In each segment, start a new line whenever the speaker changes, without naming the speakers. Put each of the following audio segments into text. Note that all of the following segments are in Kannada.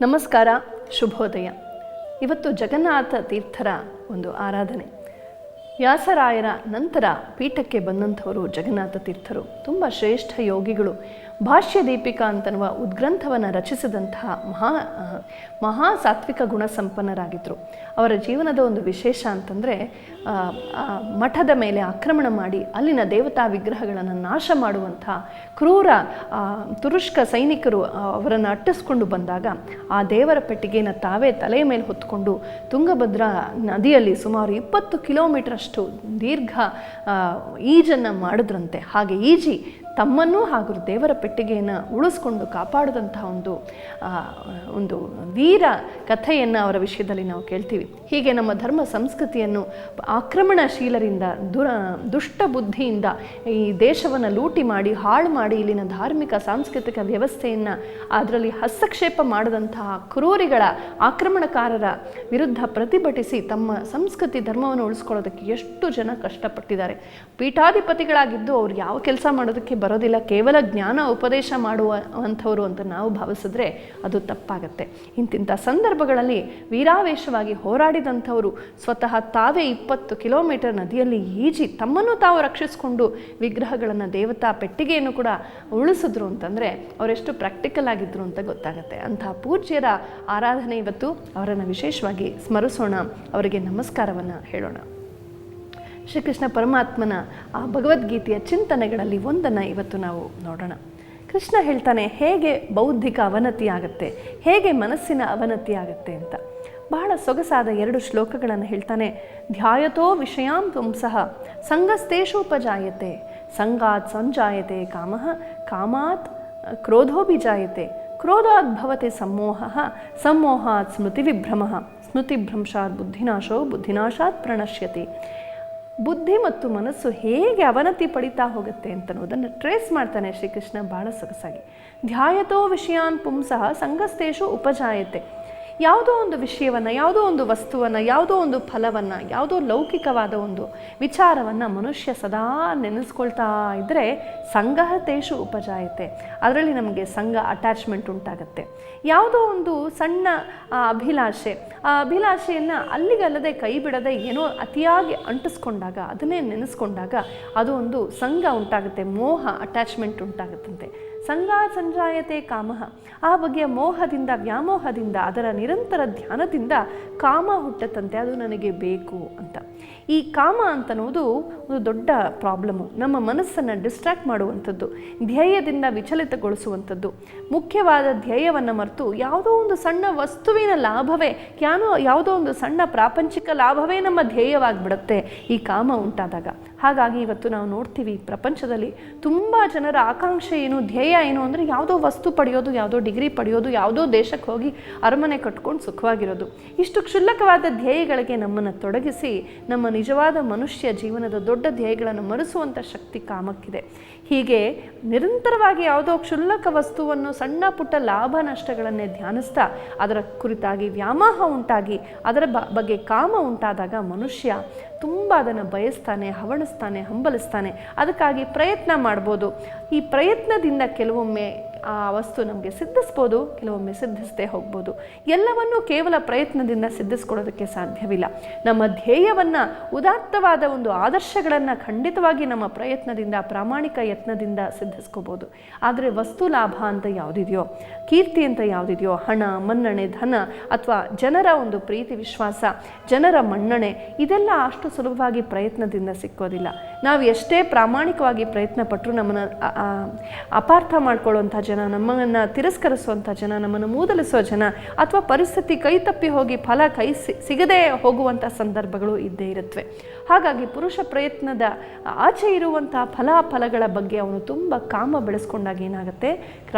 ನಮಸ್ಕಾರ, ಶುಭೋದಯ. ಇವತ್ತು ಜಗನ್ನಾಥ ತೀರ್ಥರ ಒಂದು ಆರಾಧನೆ. ವ್ಯಾಸರಾಯರ ನಂತರ ಪೀಠಕ್ಕೆ ಬಂದಂಥವರು ಜಗನ್ನಾಥ ತೀರ್ಥರು. ತುಂಬ ಶ್ರೇಷ್ಠ ಯೋಗಿಗಳು. ಭಾಷ್ಯ ದೀಪಿಕಾ ಅಂತನ್ನುವ ಉದ್ಗ್ರಂಥವನ್ನು ರಚಿಸಿದಂತಹ ಮಹಾ ಸಾತ್ವಿಕ ಗುಣ ಸಂಪನ್ನರಾಗಿದ್ದರು. ಅವರ ಜೀವನದ ಒಂದು ವಿಶೇಷ ಅಂತಂದರೆ ಮಠದ ಮೇಲೆ ಆಕ್ರಮಣ ಮಾಡಿ ಅಲ್ಲಿನ ದೇವತಾ ವಿಗ್ರಹಗಳನ್ನು ನಾಶ ಮಾಡುವಂಥ ಕ್ರೂರ ತುರುಷ್ಕ ಸೈನಿಕರು ಅವರನ್ನು ಅಟ್ಟಿಸ್ಕೊಂಡು ಬಂದಾಗ ಆ ದೇವರ ಪೆಟ್ಟಿಗೆಯನ್ನು ತಾವೇ ತಲೆಯ ಮೇಲೆ ಹೊತ್ತುಕೊಂಡು ತುಂಗಭದ್ರಾ ನದಿಯಲ್ಲಿ ಸುಮಾರು 20 ಕಿಲೋಮೀಟರಷ್ಟು ದೀರ್ಘ ಈಜನ್ನು ಮಾಡಿದ್ರಂತೆ. ಹಾಗೆ ಈಜಿ ತಮ್ಮನ್ನೂ ಹಾಗೂ ದೇವರ ಪೆಟ್ಟಿಗೆಯನ್ನು ಉಳಿಸ್ಕೊಂಡು ಕಾಪಾಡಿದಂತಹ ಒಂದು ವೀರ ಕಥೆಯನ್ನು ಅವರ ವಿಷಯದಲ್ಲಿ ನಾವು ಕೇಳ್ತೀವಿ. ಹೀಗೆ ನಮ್ಮ ಧರ್ಮ ಸಂಸ್ಕೃತಿಯನ್ನು ಆಕ್ರಮಣಶೀಲರಿಂದ ದುಷ್ಟ ಬುದ್ಧಿಯಿಂದ ಈ ದೇಶವನ್ನು ಲೂಟಿ ಮಾಡಿ ಹಾಳು ಮಾಡಿ ಇಲ್ಲಿನ ಧಾರ್ಮಿಕ ಸಾಂಸ್ಕೃತಿಕ ವ್ಯವಸ್ಥೆಯನ್ನು ಅದರಲ್ಲಿ ಹಸ್ತಕ್ಷೇಪ ಮಾಡಿದಂತಹ ಕ್ರೂರಿಗಳ ಆಕ್ರಮಣಕಾರರ ವಿರುದ್ಧ ಪ್ರತಿಭಟಿಸಿ ತಮ್ಮ ಸಂಸ್ಕೃತಿ ಧರ್ಮವನ್ನು ಉಳಿಸ್ಕೊಳ್ಳೋದಕ್ಕೆ ಎಷ್ಟು ಜನ ಕಷ್ಟಪಟ್ಟಿದ್ದಾರೆ. ಪೀಠಾಧಿಪತಿಗಳಾಗಿದ್ದು ಅವ್ರು ಯಾವ ಕೆಲಸ ಮಾಡೋದಕ್ಕೆ ಬರೋದಿಲ್ಲ, ಕೇವಲ ಜ್ಞಾನ ಉಪದೇಶ ಮಾಡುವಂಥವ್ರು ಅಂತ ನಾವು ಭಾವಿಸಿದ್ರೆ ಅದು ತಪ್ಪಾಗತ್ತೆ. ಇಂತಿಂಥ ಸಂದರ್ಭಗಳಲ್ಲಿ ವೀರಾವೇಶವಾಗಿ ಹೋರಾಡಿದಂಥವರು ಸ್ವತಃ ತಾವೇ 20 ಕಿಲೋಮೀಟರ್ ನದಿಯಲ್ಲಿ ಈಜಿ ತಮ್ಮನ್ನು ತಾವು ರಕ್ಷಿಸಿಕೊಂಡು ವಿಗ್ರಹಗಳನ್ನು ದೇವತಾ ಪೆಟ್ಟಿಗೆಯನ್ನು ಕೂಡ ಉಳಿಸಿದ್ರು ಅಂತಂದರೆ ಅವರೆಷ್ಟು ಪ್ರಾಕ್ಟಿಕಲ್ ಆಗಿದ್ರು ಅಂತ ಗೊತ್ತಾಗುತ್ತೆ. ಅಂತಹ ಪೂಜ್ಯರ ಆರಾಧನೆ ಇವತ್ತು. ಅವರನ್ನು ವಿಶೇಷವಾಗಿ ಸ್ಮರಿಸೋಣ, ಅವರಿಗೆ ನಮಸ್ಕಾರವನ್ನು ಹೇಳೋಣ. ಶ್ರೀಕೃಷ್ಣ ಪರಮಾತ್ಮನ ಆ ಭಗವದ್ಗೀತೆಯ ಚಿಂತನೆಗಳಲ್ಲಿ ಒಂದನ್ನು ಇವತ್ತು ನಾವು ನೋಡೋಣ. ಕೃಷ್ಣ ಹೇಳ್ತಾನೆ ಹೇಗೆ ಬೌದ್ಧಿಕ ಅವನತಿ ಆಗುತ್ತೆ, ಹೇಗೆ ಮನಸ್ಸಿನ ಅವನತಿ ಆಗುತ್ತೆ ಅಂತ. ಬಹಳ ಸೊಗಸಾದ 2 ಶ್ಲೋಕಗಳನ್ನು ಹೇಳ್ತಾನೆ. ಧ್ಯಾಯತೋ ವಿಷಯಾಂ ಪುಂಸಃ ಸಂಗಸ್ತೇಷೂಪಜಾಯತೆ ಸಂಗಾತ್ ಸಂಜಾಯತೆ ಕಾಮಃ ಕಾಮಾತ್ ಕ್ರೋಧೋಭಿಜಾಯತೆ ಕ್ರೋಧಾತ್ ಭವತೆ ಸಮ್ಮೋಹಃ ಸಮ್ಮೋಹಾತ್ ಸ್ಮೃತಿವಿಭ್ರಮಃ ಸ್ಮೃತಿಭ್ರಂಶಾತ್ ಬುದ್ಧಿನಾಶೋ ಬುದ್ಧಿನಾಶಾತ್ ಪ್ರಣಶ್ಯತಿ. ಬುದ್ಧಿ ಮತ್ತು ಮನಸ್ಸು ಹೇಗೆ ಅವನತಿ ಪಡಿತಾ ಹೋಗುತ್ತೆ ಅಂತನ್ನೋದನ್ನು ಟ್ರೇಸ್ ಮಾಡ್ತಾನೆ ಶ್ರೀಕೃಷ್ಣ ಭಾಳ ಸೊಗಸಾಗಿ. ಧ್ಯಾಯತೋ ವಿಷಯಾನ್ ಪುಂಸಃ ಸಂಗಸ್ತೇಷು ಉಪಜಾಯತೆ. ಯಾವುದೋ ಒಂದು ವಿಷಯವನ್ನು, ಯಾವುದೋ ಒಂದು ವಸ್ತುವನ್ನು, ಯಾವುದೋ ಒಂದು ಫಲವನ್ನು, ಯಾವುದೋ ಲೌಕಿಕವಾದ ಒಂದು ವಿಚಾರವನ್ನು ಮನುಷ್ಯ ಸದಾ ನೆನೆಸ್ಕೊಳ್ತಾ ಇದ್ದರೆ ಸಂಗಹತೇಷು ಉಪಜಾಯತೆ, ಅದರಲ್ಲಿ ನಮಗೆ ಸಂಘ ಅಟ್ಯಾಚ್ಮೆಂಟ್ ಉಂಟಾಗತ್ತೆ. ಯಾವುದೋ ಒಂದು ಸಣ್ಣ ಅಭಿಲಾಷೆ, ಆ ಅಭಿಲಾಷೆಯನ್ನು ಅಲ್ಲಿಗಲ್ಲದೆ ಕೈ ಬಿಡದೆ ಏನೋ ಅತಿಯಾಗಿ ಅಂಟಿಸ್ಕೊಂಡಾಗ, ಅದನ್ನೇ ನೆನೆಸ್ಕೊಂಡಾಗ ಅದು ಒಂದು ಸಂಘ ಉಂಟಾಗುತ್ತೆ, ಮೋಹ ಅಟ್ಯಾಚ್ಮೆಂಟ್ ಉಂಟಾಗುತ್ತಂತೆ. ಸಂಘ ಸಂಜಾಯತೆ ಕಾಮಃ. ಆ ಬಗೆಯ ಮೋಹದಿಂದ, ವ್ಯಾಮೋಹದಿಂದ, ಅದರ ನಿರಂತರ ಧ್ಯಾನದಿಂದ ಕಾಮ ಹುಟ್ಟತ್ತಂತೆ, ಅದು ನನಗೆ ಬೇಕು ಅಂತ. ಈ ಕಾಮ ಅಂತನ್ನುವುದು ಒಂದು ದೊಡ್ಡ ಪ್ರಾಬ್ಲಮ್ಮು. ನಮ್ಮ ಮನಸ್ಸನ್ನು ಡಿಸ್ಟ್ರಾಕ್ಟ್ ಮಾಡುವಂಥದ್ದು, ಧ್ಯೇಯದಿಂದ ವಿಚಲಿತಗೊಳಿಸುವಂಥದ್ದು. ಮುಖ್ಯವಾದ ಧ್ಯೇಯವನ್ನು ಮರೆತು ಯಾವುದೋ ಒಂದು ಸಣ್ಣ ವಸ್ತುವಿನ ಲಾಭವೇ, ಯಾವುದೋ ಒಂದು ಸಣ್ಣ ಪ್ರಾಪಂಚಿಕ ಲಾಭವೇ ನಮ್ಮ ಧ್ಯೇಯವಾಗಿಬಿಡುತ್ತೆ ಈ ಕಾಮ ಉಂಟಾದಾಗ. ಹಾಗಾಗಿ ಇವತ್ತು ನಾವು ನೋಡ್ತೀವಿ ಪ್ರಪಂಚದಲ್ಲಿ ತುಂಬ ಜನರ ಆಕಾಂಕ್ಷೆ ಏನು, ಧ್ಯೇಯ ಏನು ಅಂದರೆ ಯಾವುದೋ ವಸ್ತು ಪಡೆಯೋದು, ಯಾವುದೋ ಡಿಗ್ರಿ ಪಡೆಯೋದು, ಯಾವುದೋ ದೇಶಕ್ಕೆ ಹೋಗಿ ಅರಮನೆ ಕಟ್ಕೊಂಡು ಸುಖವಾಗಿರೋದು. ಇಷ್ಟು ಕ್ಷುಲ್ಲಕವಾದ ಧ್ಯೇಯಗಳಿಗೆ ನಮ್ಮನ್ನು ತೊಡಗಿಸಿ ನಮ್ಮ ನಿಜವಾದ ಮನುಷ್ಯ ಜೀವನದ ದೊಡ್ಡ ಧ್ಯೇಯಗಳನ್ನು ಮರೆಸುವಂಥ ಶಕ್ತಿ ಕಾಮಕ್ಕಿದೆ. ಹೀಗೆ ನಿರಂತರವಾಗಿ ಯಾವುದೋ ಕ್ಷುಲ್ಲಕ ವಸ್ತುವನ್ನು, ಸಣ್ಣ ಪುಟ್ಟ ಲಾಭ ನಷ್ಟಗಳನ್ನೇ ಧ್ಯಾನಿಸ್ತಾ ಅದರ ಕುರಿತಾಗಿ ವ್ಯಾಮೋಹ ಉಂಟಾಗಿ ಅದರ ಬಗ್ಗೆ ಕಾಮ ಉಂಟಾದಾಗ ಮನುಷ್ಯ ತುಂಬ ಅದನ್ನು ಬಯಸ್ತಾನೆ, ಹವಣಿಸ್ತಾನೆ, ಹಂಬಲಿಸ್ತಾನೆ. ಅದಕ್ಕಾಗಿ ಪ್ರಯತ್ನ ಮಾಡ್ಬೋದು. ಈ ಪ್ರಯತ್ನದಿಂದ ಕೆಲವೊಮ್ಮೆ ಆ ವಸ್ತು ನಮಗೆ ಸಿದ್ಧಿಸ್ಬೋದು, ಕೆಲವೊಮ್ಮೆ ಸಿದ್ಧಿಸದೆ ಹೋಗ್ಬೋದು. ಎಲ್ಲವನ್ನೂ ಕೇವಲ ಪ್ರಯತ್ನದಿಂದ ಸಿದ್ಧಿಸ್ಕೊಳ್ಳೋದಕ್ಕೆ ಸಾಧ್ಯವಿಲ್ಲ. ನಮ್ಮ ಧ್ಯೇಯವನ್ನು, ಉದಾತ್ತವಾದ ಒಂದು ಆದರ್ಶಗಳನ್ನು ಖಂಡಿತವಾಗಿ ನಮ್ಮ ಪ್ರಯತ್ನದಿಂದ, ಪ್ರಾಮಾಣಿಕ ಯತ್ನದಿಂದ ಸಿದ್ಧಿಸ್ಕೋಬೋದು. ಆದರೆ ವಸ್ತು ಲಾಭ ಅಂತ ಯಾವುದಿದೆಯೋ, ಕೀರ್ತಿ ಅಂತ ಯಾವುದಿದೆಯೋ, ಹಣ, ಮನ್ನಣೆ, ಧನ ಅಥವಾ ಜನರ ಒಂದು ಪ್ರೀತಿ ವಿಶ್ವಾಸ, ಜನರ ಮನ್ನಣೆ, ಇದೆಲ್ಲ ಅಷ್ಟು ಸುಲಭವಾಗಿ ಪ್ರಯತ್ನದಿಂದ ಸಿಕ್ಕೋದಿಲ್ಲ. ನಾವು ಎಷ್ಟೇ ಪ್ರಾಮಾಣಿಕವಾಗಿ ಪ್ರಯತ್ನ ಪಟ್ಟರು ನಮ್ಮನ್ನು ಅಪಾರ್ಥ ಮಾಡ್ಕೊಳ್ಳುವಂಥ ಜನ, ನಮ್ಮನ್ನು ತಿರಸ್ಕರಿಸುವಂಥ ಜನ, ನಮ್ಮನ್ನು ಮೂದಲಿಸುವ ಜನ, ಅಥವಾ ಪರಿಸ್ಥಿತಿ ಕೈ ತಪ್ಪಿ ಹೋಗಿ ಫಲ ಸಿಗದೆ ಹೋಗುವಂಥ ಸಂದರ್ಭಗಳು ಇದ್ದೇ ಇರುತ್ತವೆ. ಹಾಗಾಗಿ ಪುರುಷ ಪ್ರಯತ್ನದ ಆಚೆ ಇರುವಂಥ ಫಲಾಫಲಗಳ ಬಗ್ಗೆ ಅವನು ತುಂಬ ಕಾಮ ಬೆಳೆಸ್ಕೊಂಡಾಗ ಏನಾಗುತ್ತೆ,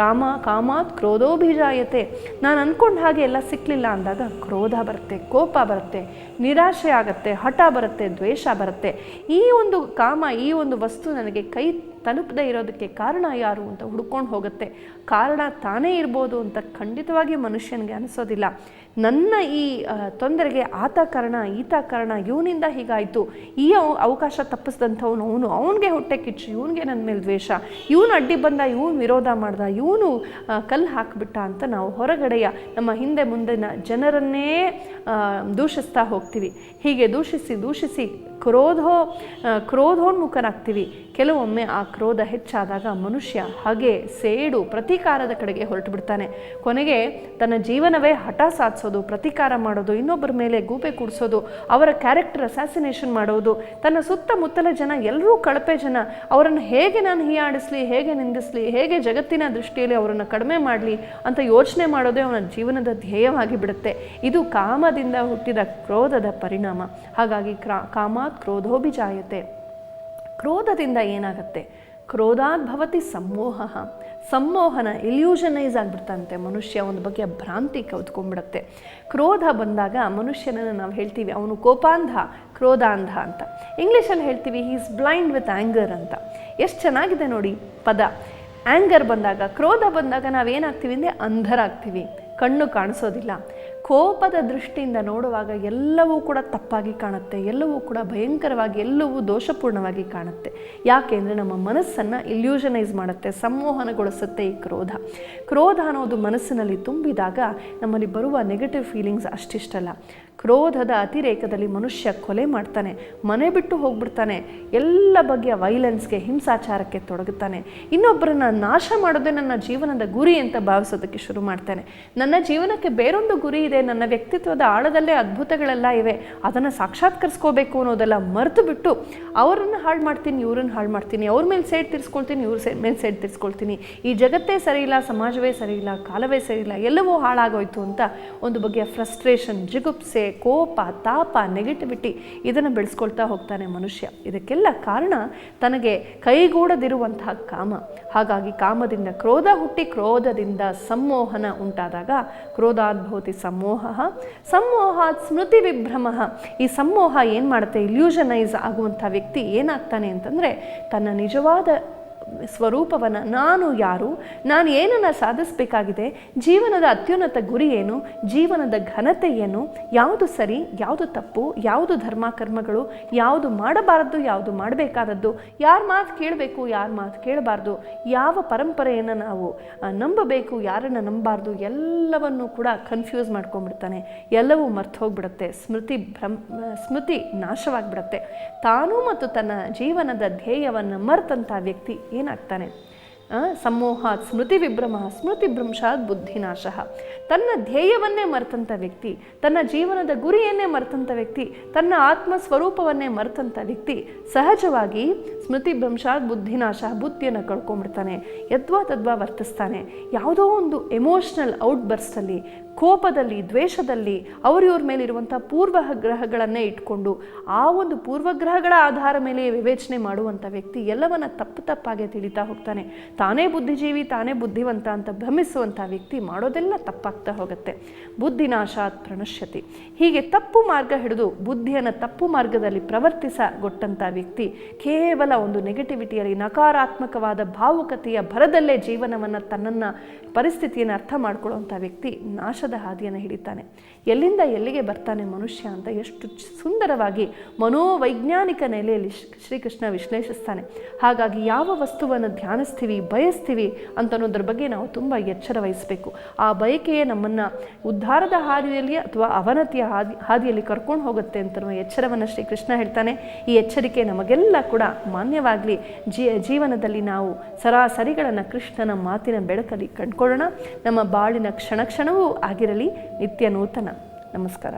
ಕಾಮಾತ್ ಕ್ರೋಧೋಭಿಜಾಯತೆ. ನಾನು ಅಂದ್ಕೊಂಡ ಹಾಗೆ ಎಲ್ಲ ಸಿಕ್ಕಲಿಲ್ಲ ಅಂದಾಗ ಕ್ರೋಧ ಬರುತ್ತೆ, ಕೋಪ ಬರುತ್ತೆ, ನಿರಾಶೆ ಆಗುತ್ತೆ, ಹಠ ಬರುತ್ತೆ, ದ್ವೇಷ ಬರುತ್ತೆ. ಈ ಒಂದು ಕಾಮ, ಈ ಒಂದು ವಸ್ತು ನನಗೆ ಕೈ ತಲುಪದೇ ಇರೋದಕ್ಕೆ ಕಾರಣ ಯಾರು ಅಂತ ಹುಡ್ಕೊಂಡು ಹೋಗುತ್ತೆ. ಕಾರಣ ತಾನೇ ಇರ್ಬೋದು ಅಂತ ಖಂಡಿತವಾಗಿ ಮನುಷ್ಯನಿಗೆ ಅನಿಸೋದಿಲ್ಲ. ನನ್ನ ಈ ತೊಂದರೆಗೆ ಆತ ಕಾರಣ, ಈತ ಕಾರಣ, ಇವನಿಂದ ಹೀಗಾಯಿತು, ಈ ಅವಕಾಶ ತಪ್ಪಿಸಿದಂಥವನು ಅವನಿಗೆ ಹೊಟ್ಟೆ ಕಿಚ್ಚು, ಇವನಿಗೆ ನನ್ನ ಮೇಲೆ ದ್ವೇಷ, ಇವನು ಅಡ್ಡಿ ಬಂದ, ಇವನು ವಿರೋಧ ಮಾಡ್ದ, ಇವನು ಕಲ್ಲು ಹಾಕಿಬಿಟ್ಟ ಅಂತ ನಾವು ಹೊರಗಡೆಯ ನಮ್ಮ ಹಿಂದೆ ಮುಂದಿನ ಜನರನ್ನೇ ದೂಷಿಸ್ತಾ ಹೋಗ್ತೀವಿ. ಹೀಗೆ ದೂಷಿಸಿ ಕ್ರೋಧೋನ್ಮುಖನಾಗ್ತೀವಿ. ಕೆಲವೊಮ್ಮೆ ಆ ಕ್ರೋಧ ಹೆಚ್ಚಾದಾಗ ಮನುಷ್ಯ ಹಾಗೆ ಸೇಡು ಪ್ರತೀಕಾರದ ಕಡೆಗೆ ಹೊರಟು ಬಿಡ್ತಾನೆ. ಕೊನೆಗೆ ತನ್ನ ಜೀವನವೇ ಹಠ ಸಾಧಿಸೋದು, ಪ್ರತೀಕಾರ ಮಾಡೋದು, ಇನ್ನೊಬ್ಬರ ಮೇಲೆ ಗೂಬೆ ಕೂಡಿಸೋದು, ಅವರ ಕ್ಯಾರೆಕ್ಟರ್ ಅಸಾಸಿನೇಷನ್ ಮಾಡೋದು, ತನ್ನ ಸುತ್ತಮುತ್ತಲ ಜನ ಎಲ್ಲರೂ ಕಳಪೆ ಜನ, ಅವರನ್ನು ಹೇಗೆ ನಾನು ಹೀಯಾಡಿಸ್ಲಿ, ಹೇಗೆ ನಿಂದಿಸಲಿ, ಹೇಗೆ ಜಗತ್ತಿನ ದೃಷ್ಟಿಯಲ್ಲಿ ಅವರನ್ನು ಕಡಿಮೆ ಮಾಡಲಿ ಅಂತ ಯೋಚನೆ ಮಾಡೋದೇ ಅವನ ಜೀವನದ ಧ್ಯೇಯವಾಗಿ ಬಿಡುತ್ತೆ. ಇದು ಕಾಮದಿಂದ ಹುಟ್ಟಿದ ಕ್ರೋಧದ ಪರಿಣಾಮ. ಹಾಗಾಗಿ ಕಾಮಾತ್ ಕ್ರೋಧೋಭಿಜಾಯತೆ. ಕ್ರೋಧದಿಂದ ಏನಾಗುತ್ತೆ? ಕ್ರೋಧಾದ್ಭವತಿ ಸಂಮೋಹನ, ಇಲ್ಯೂಷನೈಸ್ ಆಗಿಬಿಡ್ತಂತೆ. ಮನುಷ್ಯ ಒಂದು ಬಗೆಯ ಭ್ರಾಂತಿ ಕೌತ್ಕೊಂಡ್ಬಿಡುತ್ತೆ. ಕ್ರೋಧ ಬಂದಾಗ ಮನುಷ್ಯನನ್ನು ನಾವು ಹೇಳ್ತೀವಿ ಅವನು ಕೋಪಾಂಧ, ಕ್ರೋಧಾಂಧ ಅಂತ. ಇಂಗ್ಲೀಷಲ್ಲಿ ಹೇಳ್ತೀವಿ he is blind with anger ಅಂತ. ಎಷ್ಟು ಚೆನ್ನಾಗಿದೆ ನೋಡಿ ಪದ. ಆ್ಯಂಗರ್ ಬಂದಾಗ, ಕ್ರೋಧ ಬಂದಾಗ ನಾವೇನಾಗ್ತೀವಿ ಅಂದರೆ ಅಂಧರಾಗ್ತೀವಿ, ಕಣ್ಣು ಕಾಣಿಸೋದಿಲ್ಲ. ಕೋಪದ ದೃಷ್ಟಿಯಿಂದ ನೋಡುವಾಗ ಎಲ್ಲವೂ ಕೂಡ ತಪ್ಪಾಗಿ ಕಾಣುತ್ತೆ, ಎಲ್ಲವೂ ಕೂಡ ಭಯಂಕರವಾಗಿ, ಎಲ್ಲವೂ ದೋಷಪೂರ್ಣವಾಗಿ ಕಾಣುತ್ತೆ. ಯಾಕೆ ಅಂದರೆ ನಮ್ಮ ಮನಸ್ಸನ್ನು ಇಲ್ಯೂಷನೈಸ್ ಮಾಡುತ್ತೆ, ಸಂಮೋಹನಗೊಳಿಸುತ್ತೆ ಈ ಕ್ರೋಧ ಅನ್ನೋದು ಮನಸ್ಸಿನಲ್ಲಿ ತುಂಬಿದಾಗ ನಮ್ಮಲ್ಲಿ ಬರುವ ನೆಗೆಟಿವ್ ಫೀಲಿಂಗ್ಸ್ ಅಷ್ಟಿಷ್ಟಲ್ಲ. ಕ್ರೋಧದ ಅತಿರೇಕದಲ್ಲಿ ಮನುಷ್ಯ ಕೊಲೆ ಮಾಡ್ತಾನೆ, ಮನೆ ಬಿಟ್ಟು ಹೋಗ್ಬಿಡ್ತಾನೆ, ಎಲ್ಲ ಬಗೆಯ ವೈಲೆನ್ಸ್ಗೆ, ಹಿಂಸಾಚಾರಕ್ಕೆ ತೊಡಗುತ್ತಾನೆ. ಇನ್ನೊಬ್ಬರನ್ನ ನಾಶ ಮಾಡೋದೇ ನನ್ನ ಜೀವನದ ಗುರಿ ಅಂತ ಭಾವಿಸೋದಕ್ಕೆ ಶುರು ಮಾಡ್ತಾನೆ. ನನ್ನ ಜೀವನಕ್ಕೆ ಬೇರೊಂದು ಗುರಿ ಇದೆ, ನನ್ನ ವ್ಯಕ್ತಿತ್ವದ ಆಳದಲ್ಲೇ ಅದ್ಭುತಗಳೆಲ್ಲ ಇವೆ, ಅದನ್ನು ಸಾಕ್ಷಾತ್ಕರಿಸ್ಕೋಬೇಕು ಅನ್ನೋದೆಲ್ಲ ಮರೆತು ಬಿಟ್ಟು ಅವರನ್ನು ಹಾಳು ಮಾಡ್ತೀನಿ, ಇವ್ರನ್ನ ಹಾಳು ಮಾಡ್ತೀನಿ, ಅವ್ರ ಮೇಲೆ ಸೇಡ್ ತೀರಿಸ್ಕೊಳ್ತೀನಿ, ಇವ್ರ ಮೇಲೆ ಸೇಡ್ ತೀರಿಸ್ಕೊಳ್ತೀನಿ, ಈ ಜಗತ್ತೇ ಸರಿಯಿಲ್ಲ, ಸಮಾಜವೇ ಸರಿಯಿಲ್ಲ, ಕಾಲವೇ ಸರಿಯಿಲ್ಲ, ಎಲ್ಲವೂ ಹಾಳಾಗೋಯ್ತು ಅಂತ ಒಂದು ಬಗೆಯ ಫ್ರಸ್ಟ್ರೇಷನ್, ಜಿಗುಪ್ಸೆ, ಕೋಪ, ತಾಪ, ನೆಗೆಟಿವಿಟಿ ಇದನ್ನು ಬೆಳೆಸ್ಕೊಳ್ತಾ ಹೋಗ್ತಾನೆ ಮನುಷ್ಯ. ಇದಕ್ಕೆಲ್ಲ ಕಾರಣ ತನಗೆ ಕೈಗೂಡದಿರುವಂತಹ ಕಾಮ. ಹಾಗಾಗಿ ಕಾಮದಿಂದ ಕ್ರೋಧ ಹುಟ್ಟಿ ಕ್ರೋಧದಿಂದ ಸಂಮೋಹನ ಉಂಟಾದಾಗ ಕ್ರೋಧಾದ್ಭವತಿ ಸಂಮೋಹಾತ್ ಸ್ಮೃತಿ ವಿಭ್ರಮ. ಈ ಸಂಮೋಹ ಏನು ಮಾಡುತ್ತೆ? ಇಲ್ಯೂಷನೈಸ್ ಆಗುವಂಥ ವ್ಯಕ್ತಿ ಏನಾಗ್ತಾನೆ ಅಂತಂದರೆ ತನ್ನ ನಿಜವಾದ ಸ್ವರೂಪವನ್ನು, ನಾನು ಯಾರು, ನಾನು ಏನನ್ನು ಸಾಧಿಸಬೇಕಾಗಿದೆ, ಜೀವನದ ಅತ್ಯುನ್ನತ ಗುರಿ ಏನು, ಜೀವನದ ಘನತೆ ಏನು, ಯಾವುದು ಸರಿ, ಯಾವುದು ತಪ್ಪು, ಯಾವುದು ಧರ್ಮ ಕರ್ಮಗಳು, ಯಾವುದು ಮಾಡಬಾರದು, ಯಾವುದು ಮಾಡಬೇಕಾದದ್ದು, ಯಾರ ಮಾತು ಕೇಳಬೇಕು, ಯಾರ ಮಾತು ಕೇಳಬಾರ್ದು, ಯಾವ ಪರಂಪರೆಯನ್ನು ನಾವು ನಂಬಬೇಕು, ಯಾರನ್ನು ನಂಬಬಾರ್ದು, ಎಲ್ಲವನ್ನೂ ಕೂಡ ಕನ್ಫ್ಯೂಸ್ ಮಾಡ್ಕೊಂಡ್ಬಿಡ್ತಾನೆ. ಎಲ್ಲವೂ ಮರ್ತು ಹೋಗ್ಬಿಡುತ್ತೆ, ಸ್ಮೃತಿ ನಾಶವಾಗಿಬಿಡುತ್ತೆ. ತಾನು ಮತ್ತು ತನ್ನ ಜೀವನದ ಧ್ಯೇಯವನ್ನು ಮರ್ತಂಥ ವ್ಯಕ್ತಿ ಏನಾಗ್ತಾನೆ? ಸಮೋಹಾತ್ ಸ್ಮೃತಿ ವಿಭ್ರಮ ಸ್ಮೃತಿಭ್ರಂಶಾತ್ ಬುದ್ಧಿನಾಶ. ತನ್ನ ಧ್ಯೇಯವನ್ನೇ ಮರೆತಂಥ ವ್ಯಕ್ತಿ, ತನ್ನ ಜೀವನದ ಗುರಿಯನ್ನೇ ಮರೆತಂಥ ವ್ಯಕ್ತಿ, ತನ್ನ ಆತ್ಮ ಸ್ವರೂಪವನ್ನೇ ಮರೆತಂಥ ವ್ಯಕ್ತಿ ಸಹಜವಾಗಿ ಸ್ಮೃತಿಭ್ರಂಶಾತ್ ಬುದ್ಧಿನಾಶ, ಬುದ್ಧಿಯನ್ನು ಕಳ್ಕೊಂಡ್ಬಿಡ್ತಾನೆ, ಯದ್ವಾ ತದ್ವಾ ವರ್ತಿಸ್ತಾನೆ. ಯಾವುದೋ ಒಂದು ಎಮೋಷ್ನಲ್ ಔಟ್ಬರ್ಸ್ಟಲ್ಲಿ, ಕೋಪದಲ್ಲಿ, ದ್ವೇಷದಲ್ಲಿ ಅವ್ರ ಮೇಲಿರುವಂಥ ಪೂರ್ವಗ್ರಹಗಳನ್ನೇ ಇಟ್ಕೊಂಡು ಆ ಒಂದು ಪೂರ್ವಗ್ರಹಗಳ ಆಧಾರ ಮೇಲೆ ವಿವೇಚನೆ ಮಾಡುವಂಥ ವ್ಯಕ್ತಿ ಎಲ್ಲವನ್ನ ತಪ್ಪಾಗೆ ತಿಳಿತಾ ಹೋಗ್ತಾನೆ. ತಾನೇ ಬುದ್ಧಿಜೀವಿ, ತಾನೇ ಬುದ್ಧಿವಂತ ಅಂತ ಭ್ರಮಿಸುವಂಥ ವ್ಯಕ್ತಿ ಮಾಡೋದೆಲ್ಲ ತಪ್ಪಾಗ್ತಾ ಹೋಗುತ್ತೆ. ಬುದ್ಧಿನಾಶಾತ್ ಪ್ರಣಶ್ಯತಿ. ಹೀಗೆ ತಪ್ಪು ಮಾರ್ಗ ಹಿಡಿದು ಬುದ್ಧಿಯನ್ನು ತಪ್ಪು ಮಾರ್ಗದಲ್ಲಿ ಪ್ರವರ್ತಿಸಗೊಟ್ಟಂಥ ವ್ಯಕ್ತಿ ಕೇವಲ ಒಂದು ನೆಗೆಟಿವಿಟಿಯಲ್ಲಿ, ನಕಾರಾತ್ಮಕವಾದ ಭಾವುಕತೆಯ ಭರದಲ್ಲೇ ಜೀವನವನ್ನು, ತನ್ನನ್ನು, ಪರಿಸ್ಥಿತಿಯನ್ನು ಅರ್ಥ ಮಾಡ್ಕೊಳ್ಳುವಂಥ ವ್ಯಕ್ತಿ ನಾಶದ ಹಾದಿಯನ್ನು ಹಿಡಿತಾನೆ. ಎಲ್ಲಿಂದ ಎಲ್ಲಿಗೆ ಬರ್ತಾನೆ ಮನುಷ್ಯ ಅಂತ ಎಷ್ಟು ಸುಂದರವಾಗಿ ಮನೋವೈಜ್ಞಾನಿಕ ನೆಲೆಯಲ್ಲಿ ಶ್ರೀಕೃಷ್ಣ ವಿಶ್ಲೇಷಿಸ್ತಾನೆ. ಹಾಗಾಗಿ ಯಾವ ವಸ್ತುವನ್ನು ಧ್ಯಾನಿಸ್ತೀವಿ, ಬಯಸ್ತೀವಿ ಅಂತನ್ನೋದ್ರ ಬಗ್ಗೆ ನಾವು ತುಂಬ ಎಚ್ಚರ ವಹಿಸಬೇಕು. ಆ ಬಯಕೆಯೇ ನಮ್ಮನ್ನು ಉದ್ಧಾರದ ಹಾದಿಯಲ್ಲಿ ಅಥವಾ ಅವನತಿಯ ಹಾದಿಯಲ್ಲಿ ಕರ್ಕೊಂಡು ಹೋಗುತ್ತೆ ಅಂತ ಎಚ್ಚರವನ್ನು ಶ್ರೀಕೃಷ್ಣ ಹೇಳ್ತಾನೆ. ಈ ಎಚ್ಚರಿಕೆ ನಮಗೆಲ್ಲ ಕೂಡ ಮಾನ್ಯವಾಗಲಿ. ಜೀವನದಲ್ಲಿ ನಾವು ಸರಾಸರಿಗಳನ್ನು ಕೃಷ್ಣನ ಮಾತಿನ ಬೆಳಕಲ್ಲಿ ಕಂಡುಕೊಳ್ಳೋಣ. ನಮ್ಮ ಬಾಳಿನ ಕ್ಷಣ ಕ್ಷಣವೂ ಆಗಿರಲಿ ನಿತ್ಯ ನೂತನ. ನಮಸ್ಕಾರ.